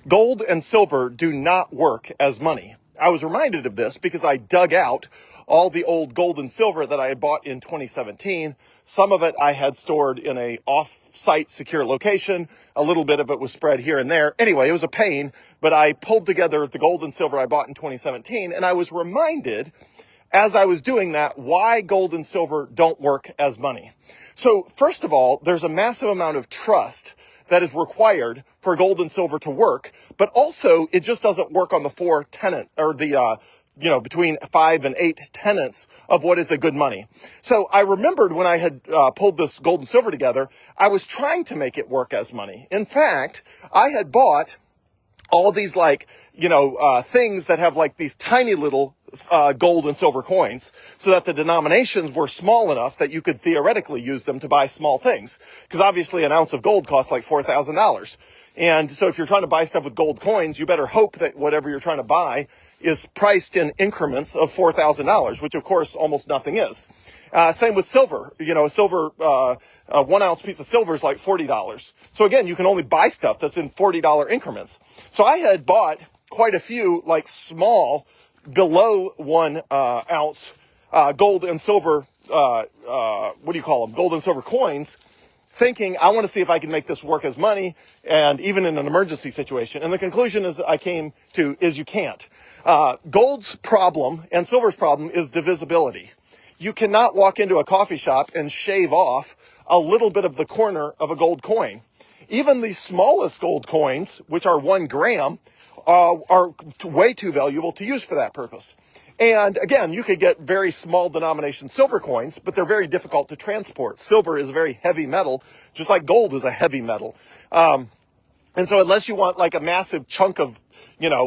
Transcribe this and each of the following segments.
Gold and silver do not work as money. I was reminded of this because I dug out all the old gold and silver that I had bought in 2017. Some of it I had stored in a off-site secure location. A little bit of it was spread here and there. Anyway, it was a pain, but I pulled together the gold and silver I bought in 2017, and I was reminded as I was doing that why gold and silver don't work as money. So first of all, there's a massive amount of trust that is required for gold and silver to work, but also it just doesn't work on the four tenant or the between 5 and 8 tenets of what is a good money. So I remembered when I had pulled this gold and silver together, I was trying to make it work as money. In fact, I had bought all these things that have like these tiny little gold and silver coins so that the denominations were small enough that you could theoretically use them to buy small things. Because obviously an ounce of gold costs like $4,000. And so if you're trying to buy stuff with gold coins, you better hope that whatever you're trying to buy is priced in increments of $4,000, which of course almost nothing is. Same with silver. Silver, 1 ounce piece of silver is like $40. So again, you can only buy stuff that's in $40 increments. So I had bought quite a few like small below 1 ounce gold and silver, gold and silver coins, thinking I want to see if I can make this work as money and even in an emergency situation. And the conclusion I came to is you can't. Gold's problem and silver's problem is divisibility. You cannot walk into a coffee shop and shave off a little bit of the corner of a gold coin. Even the smallest gold coins, which are 1 gram, are way too valuable to use for that purpose. And again, you could get very small denomination silver coins, but they're very difficult to transport. Silver is a very heavy metal, just like gold is a heavy metal. And so unless you want like a massive chunk of,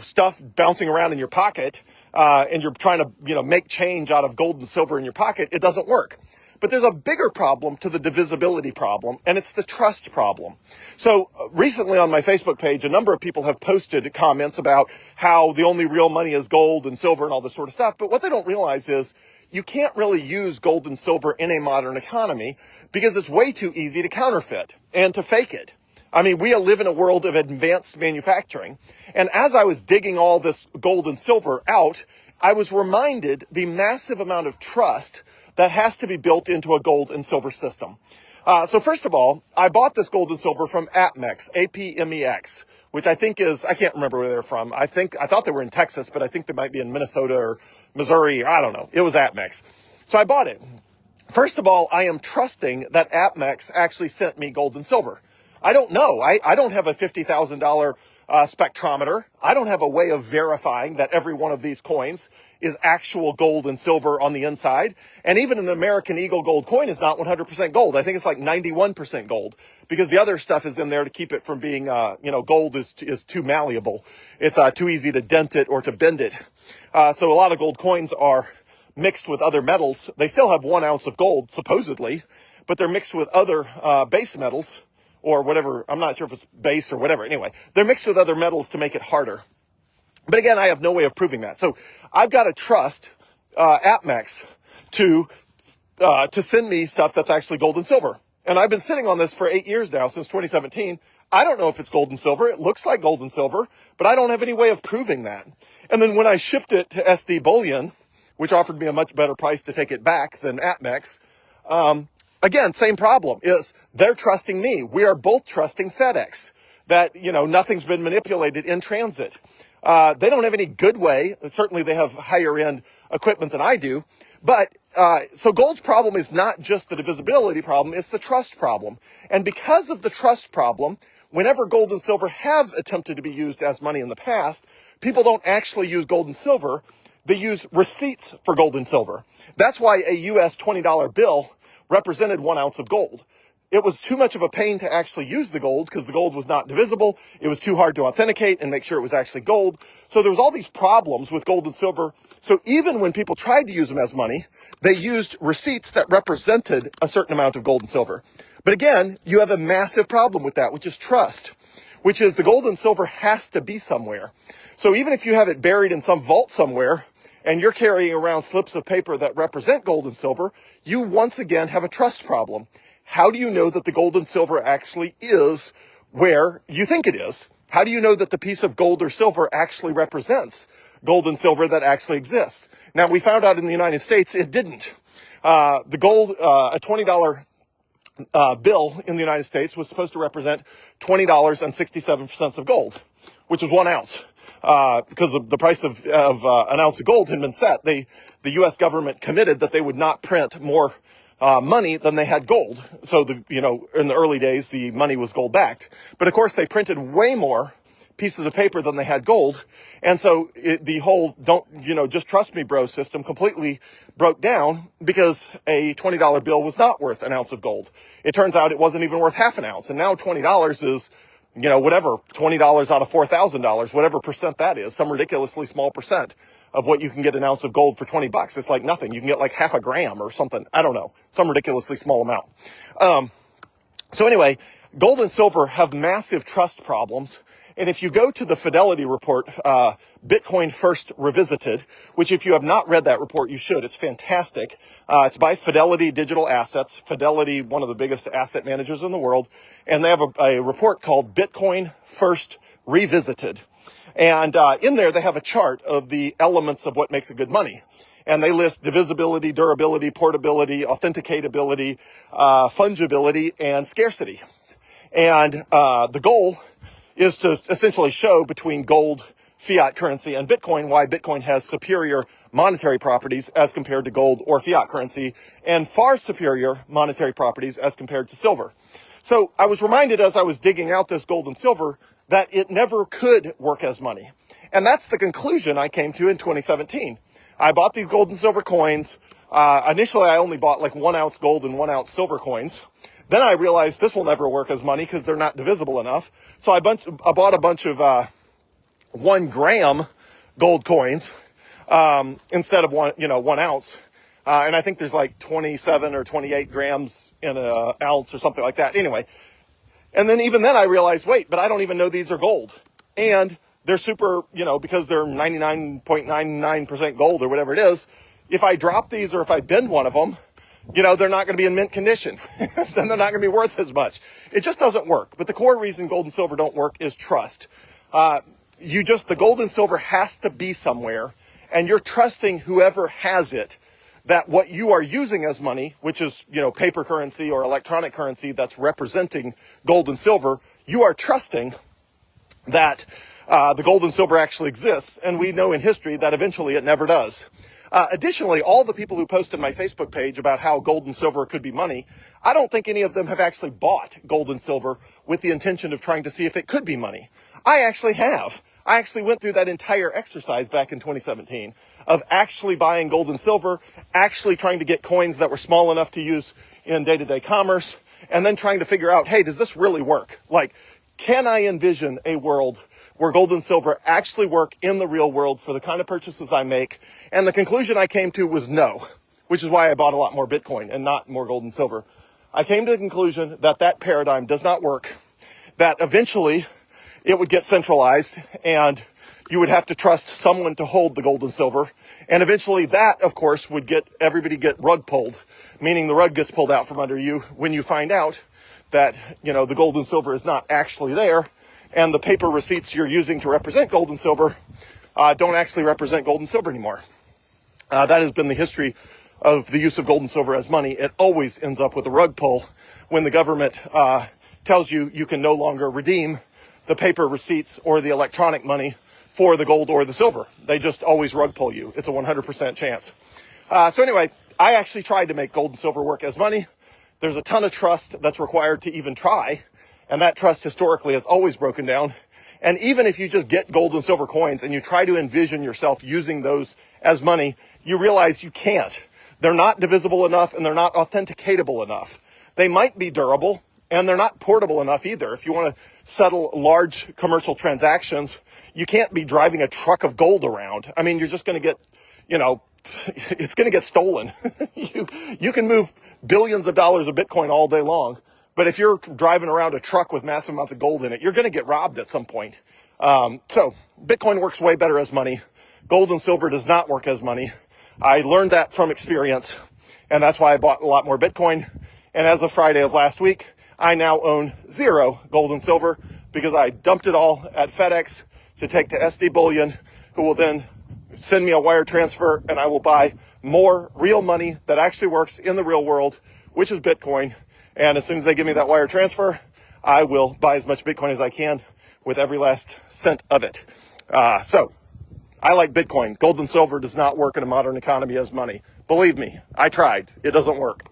stuff bouncing around in your pocket, and you're trying to, make change out of gold and silver in your pocket, it doesn't work. But there's a bigger problem to the divisibility problem, and it's the trust problem. So recently on my Facebook page, a number of people have posted comments about how the only real money is gold and silver and all this sort of stuff. But what they don't realize is you can't really use gold and silver in a modern economy because it's way too easy to counterfeit and to fake it. I mean, we live in a world of advanced manufacturing. And as I was digging all this gold and silver out, I was reminded the massive amount of trust that has to be built into a gold and silver system. So first of all, I bought this gold and silver from APMEX, APMEX, which I think is, I can't remember where they're from. I thought they were in Texas, but I think they might be in Minnesota or Missouri. I don't know. It was APMEX. So I bought it. First of all, I am trusting that APMEX actually sent me gold and silver. I don't know. I don't have a $50,000 spectrometer. I don't have a way of verifying that every one of these coins is actual gold and silver on the inside. And even an American Eagle gold coin is not 100% gold. I think it's like 91% gold because the other stuff is in there to keep it from being, gold is too malleable. It's too easy to dent it or to bend it. So a lot of gold coins are mixed with other metals. They still have 1 ounce of gold, supposedly, but they're mixed with other base metals or whatever. I'm not sure if it's base or whatever. Anyway, they're mixed with other metals to make it harder. But again, I have no way of proving that. So I've got to trust APMEX to send me stuff that's actually gold and silver. And I've been sitting on this for 8 years now, since 2017. I don't know if it's gold and silver. It looks like gold and silver, but I don't have any way of proving that. And then when I shipped it to SD Bullion, which offered me a much better price to take it back than APMEX, again, same problem is they're trusting me. We are both trusting FedEx that, nothing's been manipulated in transit. They don't have any good way. Certainly they have higher end equipment than I do. But, so gold's problem is not just the divisibility problem, it's the trust problem. And because of the trust problem, whenever gold and silver have attempted to be used as money in the past, people don't actually use gold and silver. They use receipts for gold and silver. That's why a US $20 bill represented 1 ounce of gold. It was too much of a pain to actually use the gold because the gold was not divisible. It was too hard to authenticate and make sure it was actually gold. So there was all these problems with gold and silver. So even when people tried to use them as money, they used receipts that represented a certain amount of gold and silver. But again, you have a massive problem with that, which is trust, which is the gold and silver has to be somewhere. So even if you have it buried in some vault somewhere, and you're carrying around slips of paper that represent gold and silver, you once again have a trust problem. How do you know that the gold and silver actually is where you think it is? How do you know that the piece of gold or silver actually represents gold and silver that actually exists? Now, we found out in the United States it didn't. The gold, a $20 bill in the United States was supposed to represent $20.67 of gold, which was 1 ounce. Because of the price of an ounce of gold had been set, the U.S. government committed that they would not print more money than they had gold. So in the early days, the money was gold backed. But of course, they printed way more pieces of paper than they had gold. And so the whole just trust me, bro system completely broke down because a $20 bill was not worth an ounce of gold. It turns out it wasn't even worth half an ounce. And now $20 is, whatever, $20 out of $4,000, whatever percent that is, some ridiculously small percent of what you can get an ounce of gold for $20. It's like nothing. You can get like half a gram or something. I don't know, some ridiculously small amount. So anyway, gold and silver have massive trust problems. And if you go to the Fidelity report, Bitcoin First Revisited, which if you have not read that report, you should. It's fantastic. It's by Fidelity Digital Assets. Fidelity, one of the biggest asset managers in the world. And they have a report called Bitcoin First Revisited. And in there, they have a chart of the elements of what makes a good money. And they list divisibility, durability, portability, authenticatability, fungibility, and scarcity. And the goal is to essentially show between gold, fiat currency, and Bitcoin why Bitcoin has superior monetary properties as compared to gold or fiat currency, and far superior monetary properties as compared to silver. So I was reminded as I was digging out this gold and silver that it never could work as money. And that's the conclusion I came to in 2017. I bought these gold and silver coins. Initially, I only bought like 1 ounce gold and 1 ounce silver coins. Then I realized this will never work as money because they're not divisible enough. So I bought a bunch of 1 gram gold coins instead of 1 ounce. And I think there's like 27 or 28 grams in an ounce or something like that. Anyway, and then even then I realized, wait, but I don't even know these are gold. And they're super, because they're 99.99% gold or whatever it is. If I drop these or if I bend one of them, they're not going to be in mint condition. Then they're not going to be worth as much. It just doesn't work. But the core reason gold and silver don't work is trust. The gold and silver has to be somewhere, and you're trusting whoever has it that what you are using as money, which is, paper currency or electronic currency that's representing gold and silver, you are trusting that the gold and silver actually exists. And we know in history that eventually it never does. Additionally, all the people who posted my Facebook page about how gold and silver could be money, I don't think any of them have actually bought gold and silver with the intention of trying to see if it could be money. I actually have. I actually went through that entire exercise back in 2017 of actually buying gold and silver, actually trying to get coins that were small enough to use in day-to-day commerce, and then trying to figure out, hey, does this really work? Like, can I envision a world where gold and silver actually work in the real world for the kind of purchases I make? And the conclusion I came to was no, which is why I bought a lot more Bitcoin and not more gold and silver. I came to the conclusion that that paradigm does not work, that eventually it would get centralized and you would have to trust someone to hold the gold and silver. And eventually that, of course, would get everybody get rug pulled, meaning the rug gets pulled out from under you when you find out that, the gold and silver is not actually there. And the paper receipts you're using to represent gold and silver don't actually represent gold and silver anymore. That has been the history of the use of gold and silver as money. It always ends up with a rug pull when the government tells you you can no longer redeem the paper receipts or the electronic money for the gold or the silver. They just always rug pull you. It's a 100% chance. So anyway, I actually tried to make gold and silver work as money. There's a ton of trust that's required to even try. And that trust historically has always broken down. And even if you just get gold and silver coins and you try to envision yourself using those as money, you realize you can't. They're not divisible enough and they're not authenticatable enough. They might be durable and they're not portable enough either. If you want to settle large commercial transactions, you can't be driving a truck of gold around. I mean, you're just going to get, it's going to get stolen. You can move billions of dollars of Bitcoin all day long. But if you're driving around a truck with massive amounts of gold in it, you're going to get robbed at some point. So Bitcoin works way better as money. Gold and silver does not work as money. I learned that from experience, and that's why I bought a lot more Bitcoin. And as of Friday of last week, I now own 0 gold and silver. because I dumped it all at FedEx to take to SD Bullion, who will then send me a wire transfer, and I will buy more real money that actually works in the real world, which is Bitcoin. And as soon as they give me that wire transfer, I will buy as much Bitcoin as I can with every last cent of it. So I like Bitcoin. Gold and silver does not work in a modern economy as money. Believe me, I tried. It doesn't work.